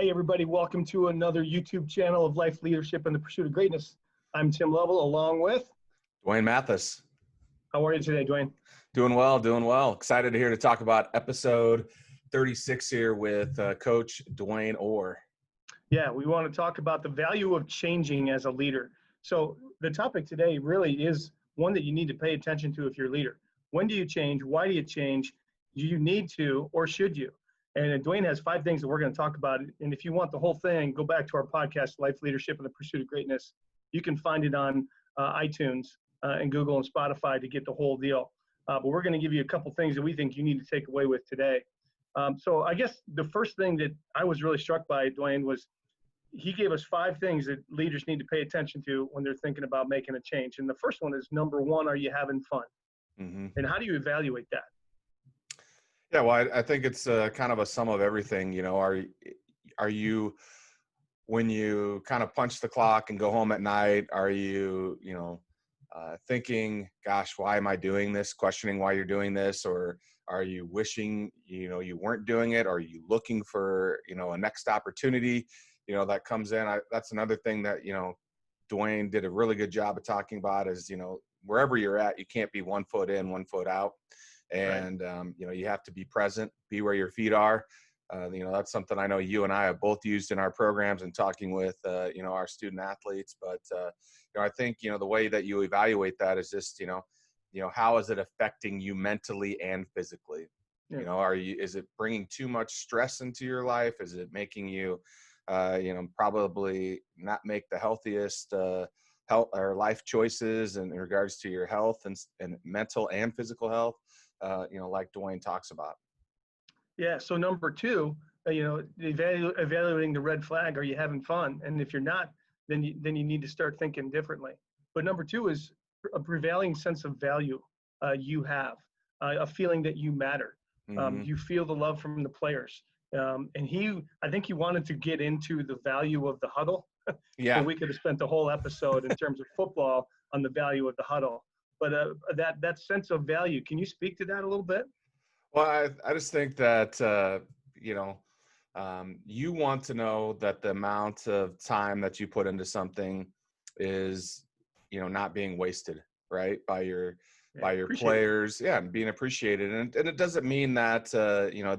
Hey, everybody, welcome to another YouTube channel of Life Leadership and the Pursuit of Greatness. I'm Tim Lovell, along with Duane Mathis. How are you today, Duane? Doing well, doing well. Excited to here to talk about episode 36 here with Coach Duane Orr. Yeah, we want to talk about the value of changing as a leader. So the topic today really is one that you need to pay attention to if you're a leader. When do you change? Why do you change? Do you need to, or should you? And Duane has 5 things that we're going to talk about. And if you want the whole thing, go back to our podcast, Life Leadership and the Pursuit of Greatness. You can find it on iTunes and Google and Spotify to get the whole deal. But we're going to give you a couple things that we think you need to take away with today. So I guess the first thing that I was really struck by, Duane, was he gave us 5 things that leaders need to pay attention to when they're thinking about making a change. And the first one is, number 1, are you having fun? Mm-hmm. And how do you evaluate that? Yeah, well, I think it's kind of a sum of everything. You know, are you, when you kind of punch the clock and go home at night, are you, thinking, gosh, why am I doing this? Questioning why you're doing this? Or are you wishing, you weren't doing it? Are you looking for, a next opportunity, that comes in? That's another thing that, Duane did a really good job of talking about is, wherever you're at, you can't be 1 foot in, 1 foot out. And, right. You have to be present, be where your feet are. That's something I know you and I have both used in our programs and talking with, our student athletes. But, I think, the way that you evaluate that is just, how is it affecting you mentally and physically? Yeah. Is it bringing too much stress into your life? Is it making you, probably not make the healthiest, health or life choices in regards to your health and mental and physical health? Like Duane talks about. Yeah. So number 2, evaluating the red flag. Are you having fun? And if you're not, then you need to start thinking differently. But number 2 is a prevailing sense of value you have, a feeling that you matter. Mm-hmm. You feel the love from the players. And I think he wanted to get into the value of the huddle. Yeah. So we could have spent the whole episode in terms of football on the value of the huddle. But that sense of value, can you speak to that a little bit? Well, I just think that, you want to know that the amount of time that you put into something is, not being wasted, right, by your players. Yeah, and being appreciated. And it doesn't mean that,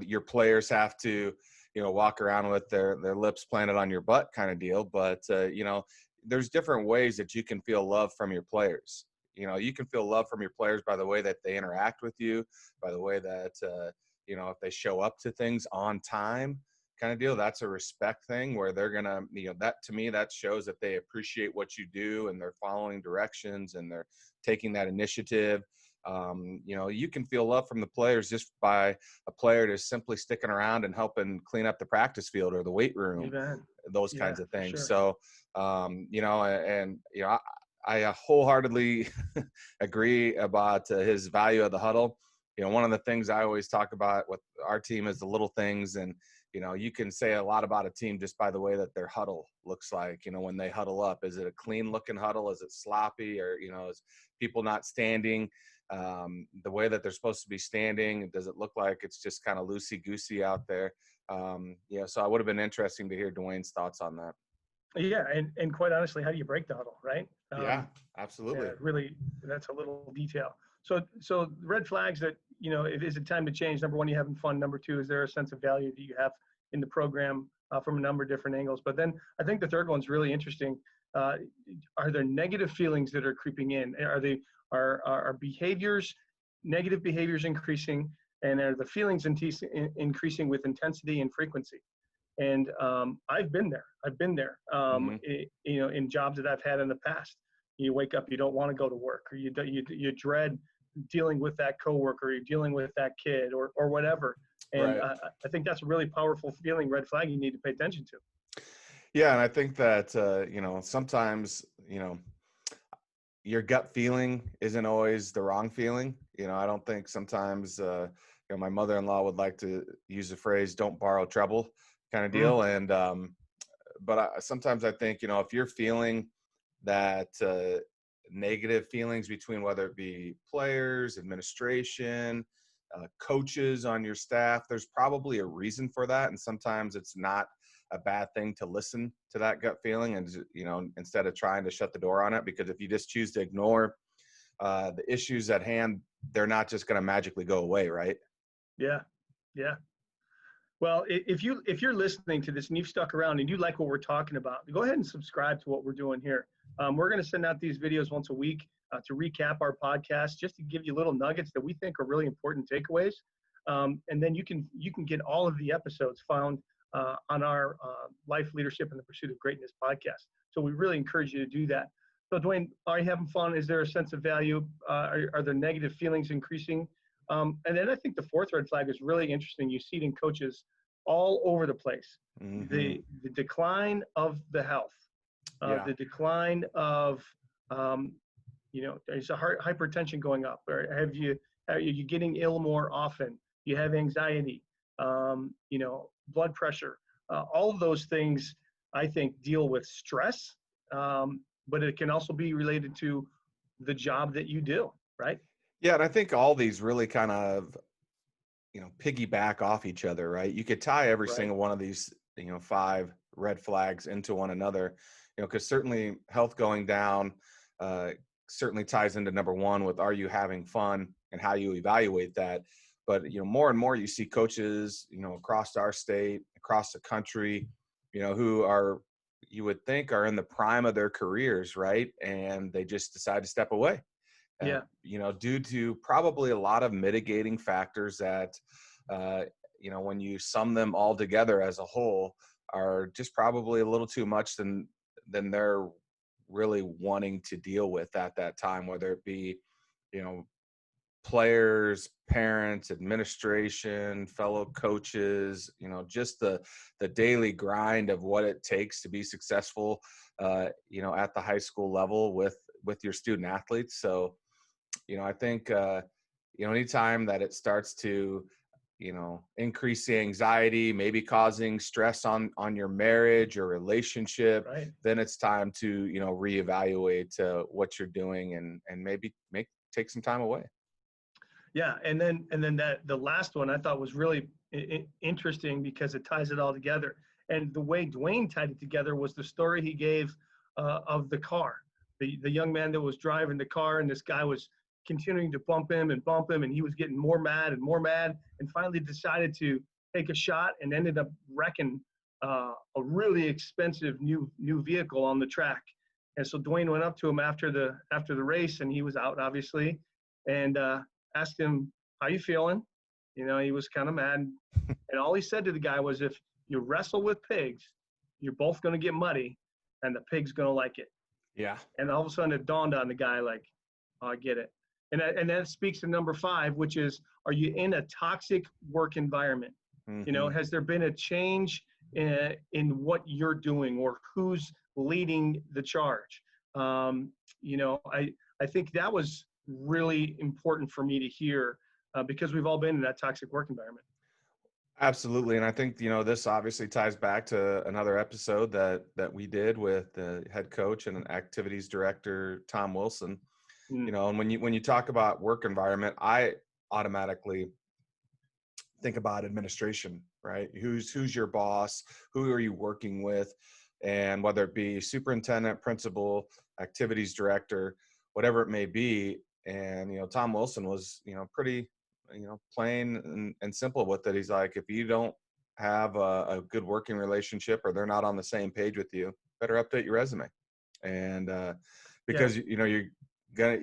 your players have to, walk around with their lips planted on your butt kind of deal. But, there's different ways that you can feel love from your players. You can feel love from your players by the way that they interact with you, by the way that, if they show up to things on time kind of deal. That's a respect thing where they're going to, that to me, that shows that they appreciate what you do and they're following directions and they're taking that initiative. You can feel love from the players just by a player just simply sticking around and helping clean up the practice field or the weight room, Amen. Those kinds of things. Sure. So, I wholeheartedly agree about his value of the huddle. One of the things I always talk about with our team is the little things. And, you can say a lot about a team just by the way that their huddle looks like, when they huddle up. Is it a clean looking huddle? Is it sloppy? Or, is people not standing the way that they're supposed to be standing? Does it look like it's just kind of loosey-goosey out there? So it would have been interesting to hear Duane's thoughts on that. Yeah, and quite honestly, how do you break the huddle, right? Yeah, absolutely. Yeah, really, that's a little detail. So red flags that, is it time to change? Number 1, you having fun. Number 2, is there a sense of value that you have in the program from a number of different angles? But then I think the third one's really interesting. Are there negative feelings that are creeping in? Are behaviors, negative behaviors increasing? And are the feelings increasing with intensity and frequency? And I've been there. Mm-hmm. In jobs that I've had in the past. You wake up, you don't want to go to work, or you dread dealing with that coworker, or you're dealing with that kid, or whatever. And right. I think that's a really powerful feeling, red flag you need to pay attention to. Yeah, and I think that sometimes your gut feeling isn't always the wrong feeling. I don't think sometimes my mother-in-law would like to use the phrase "don't borrow trouble" kind of deal. Mm-hmm. And but sometimes I think if you're feeling that negative feelings between whether it be players, administration, coaches on your staff, there's probably a reason for that. And sometimes it's not a bad thing to listen to that gut feeling, and instead of trying to shut the door on it. Because if you just choose to ignore the issues at hand, they're not just going to magically go away, right? Yeah. Yeah. Well, if you're listening to this and you've stuck around and you like what we're talking about, go ahead and subscribe to what we're doing here. We're going to send out these videos once a week to recap our podcast, just to give you little nuggets that we think are really important takeaways. And then you can get all of the episodes found on our Life, Leadership, and the Pursuit of Greatness podcast. So we really encourage you to do that. So Duane, are you having fun? Is there a sense of value? Are there negative feelings increasing? And then I think the fourth red flag is really interesting. You see it in coaches all over the place. Mm-hmm. The decline of the health, the decline of, there's a hypertension going up, or are you getting ill more often? You have anxiety, blood pressure, all of those things, I think, deal with stress, but it can also be related to the job that you do, right? Yeah, and I think all these really kind of, piggyback off each other, right? You could tie every single one of these, 5 red flags into one another, because certainly health going down certainly ties into number 1 with, are you having fun, and how you evaluate that. But, more and more you see coaches, across our state, across the country, who are, you would think, are in the prime of their careers, right? And they just decide to step away. Due to probably a lot of mitigating factors that, when you sum them all together as a whole, are just probably a little too much than they're really wanting to deal with at that time, whether it be, players, parents, administration, fellow coaches, just the daily grind of what it takes to be successful, at the high school level with your student athletes. So, I think, anytime that it starts to, increase the anxiety, maybe causing stress on your marriage or relationship, then it's time to, reevaluate what you're doing and maybe take some time away. Yeah. And then that the last one I thought was really interesting because it ties it all together. And the way Duane tied it together was the story he gave of the car, the young man that was driving the car, and this guy was continuing to bump him, and he was getting more mad, and finally decided to take a shot and ended up wrecking a really expensive new vehicle on the track. And so Duane went up to him after the race, and he was out, obviously, and asked him, "How you feeling?" He was kind of mad, and all he said to the guy was, "If you wrestle with pigs, you're both going to get muddy, and the pig's going to like it." Yeah. And all of a sudden it dawned on the guy, like, "Oh, I get it." And that speaks to number 5, which is, are you in a toxic work environment? Mm-hmm. Has there been a change in what you're doing, or who's leading the charge? I think that was really important for me to hear because we've all been in that toxic work environment. Absolutely. And I think, this obviously ties back to another episode that we did with the head coach and an activities director, Tom Wilson. And when you talk about work environment, I automatically think about administration, right? Who's your boss? Who are you working with? And whether it be superintendent, principal, activities director, whatever it may be. And, Tom Wilson was, pretty, plain and simple with it. He's like, if you don't have a good working relationship, or they're not on the same page with you, better update your resume. And because, you're gonna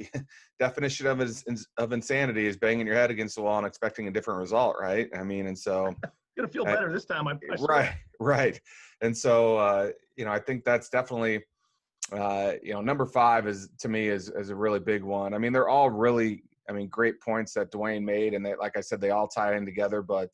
definition of insanity is banging your head against the wall and expecting a different result, right? I mean, and so gonna feel better this time. I swear. Right. And so I think that's definitely number 5 is, to me, is a really big one. I mean, they're all really, great points that Duane made, and they, like I said, they all tie in together. But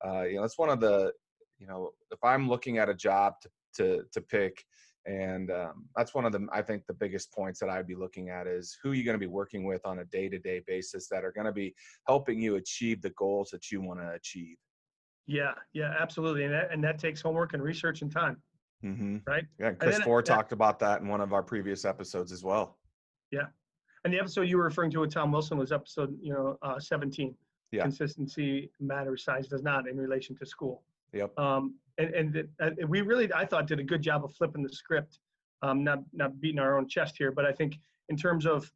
it's one of the, if I'm looking at a job to pick, and that's one of them, I think the biggest points that I'd be looking at is, who are you going to be working with on a day-to-day basis that are going to be helping you achieve the goals that you want to achieve. Yeah, absolutely. And that takes homework and research and time. Mm-hmm. Right. Yeah. Chris Orr talked about that in one of our previous episodes as well. Yeah. And the episode you were referring to with Tom Wilson was episode, 17. Yeah. Consistency matters, size does not, in relation to school. Yep. We really, I thought, did a good job of flipping the script. Not beating our own chest here, but I think in terms of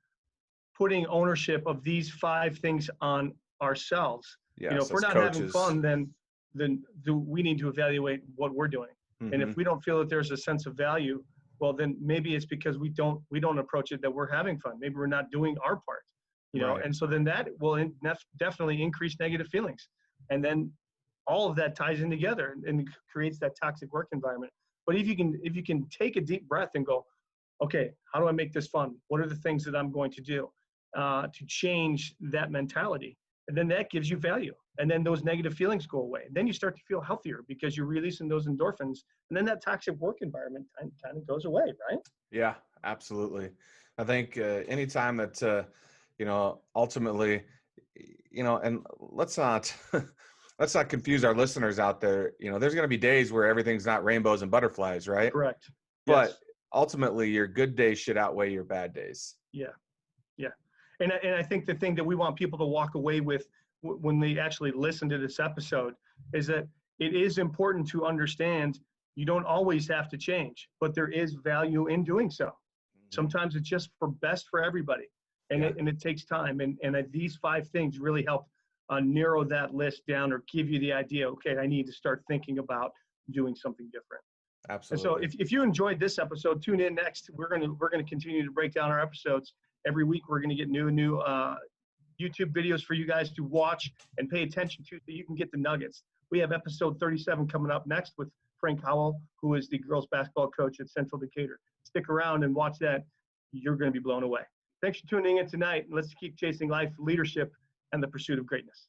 putting ownership of these 5 things on ourselves. Yes, if we're as not having coaches. fun, then we need to evaluate what we're doing. And if we don't feel that there's a sense of value, well, then maybe it's because we don't approach it that we're having fun. Maybe we're not doing our part, Right. and so then that will definitely increase negative feelings. And then all of that ties in together and creates that toxic work environment. But if you can take a deep breath and go, okay, how do I make this fun? What are the things that I'm going to do to change that mentality? And then that gives you value. And then those negative feelings go away. Then you start to feel healthier because you're releasing those endorphins. And then that toxic work environment kind of goes away, right? Yeah, absolutely. I think anytime that, ultimately, and let's not confuse our listeners out there. There's going to be days where everything's not rainbows and butterflies, right? Correct. But yes. Ultimately, your good days should outweigh your bad days. Yeah. And I think the thing that we want people to walk away with when they actually listen to this episode is that it is important to understand you don't always have to change, but there is value in doing so. Sometimes it's just best for everybody. And it takes time. And these 5 things really help narrow that list down or give you the idea, okay, I need to start thinking about doing something different. Absolutely. And so if you enjoyed this episode, tune in next. We're going to continue to break down our episodes. Every week we're going to get new YouTube videos for you guys to watch and pay attention to so you can get the nuggets. We have episode 37 coming up next with Frank Howell, who is the girls basketball coach at Central Decatur. Stick around and watch that. You're going to be blown away. Thanks for tuning in tonight. Let's keep chasing life, leadership, and the pursuit of greatness.